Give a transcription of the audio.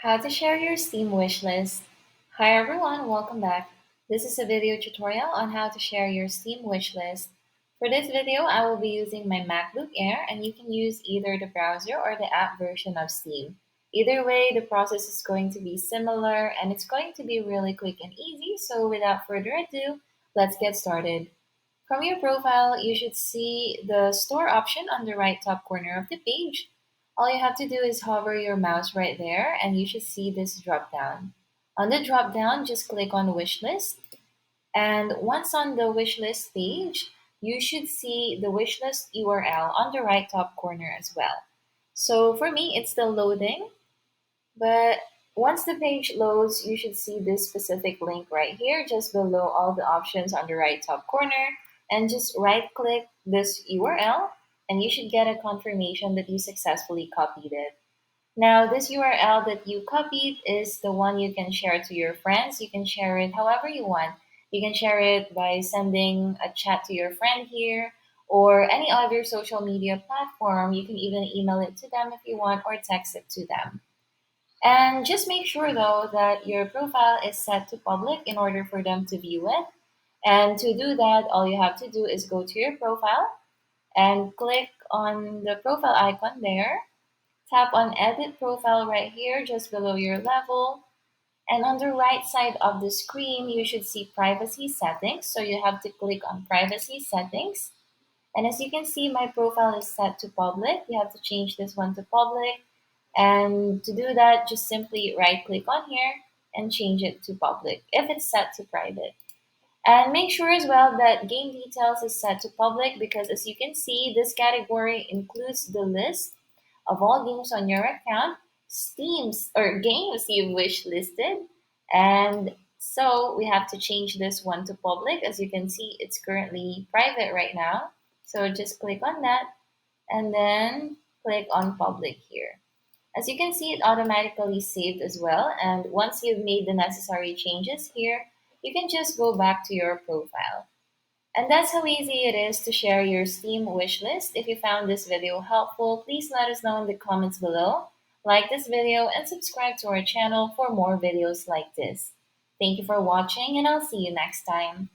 How to share your Steam wishlist. Hi everyone, welcome back. This is a video tutorial on how to share your Steam wishlist. For this video, I will be using my MacBook Air and you can use either the browser or the app version of Steam. Either way, the process is going to be similar and it's going to be really quick and easy. So without further ado, let's get started. From your profile, you should see the store option on the right top corner of the page. All you have to do is hover your mouse right there and you should see this drop down. On the drop down, just click on wish list. And once on the wish list page, you should see the wish list URL on the right top corner as well. So for me, it's still loading, but once the page loads, you should see this specific link right here, just below all the options on the right top corner. And just right click this URL, and you should get a confirmation that you successfully copied it. Now, this URL that you copied is the one you can share to your friends. You can share it however you want. You can share it by sending a chat to your friend here or any other social media platform. You can even email it to them if you want or text it to them. And just make sure though that your profile is set to public in order for them to view it. And to do that, all you have to do is go to your profile and click on the profile icon there. Tap on edit profile right here just below your level. And on the right side of the screen, you should see privacy settings. So you have to click on privacy settings. And as you can see, my profile is set to public. You have to change this one to public. And to do that, just simply right click on here and change it to public if it's set to private. And make sure as well that game details is set to public because as you can see, this category includes the list of all games on your account, Steam's or games you've wish listed. And so we have to change this one to public. As you can see, it's currently private right now. So just click on that and then click on public here. As you can see, it automatically saved as well. And once you've made the necessary changes here, you can just go back to your profile. And that's how easy it is to share your Steam wishlist. If you found this video helpful, please let us know in the comments below. Like this video and subscribe to our channel for more videos like this. Thank you for watching and I'll see you next time.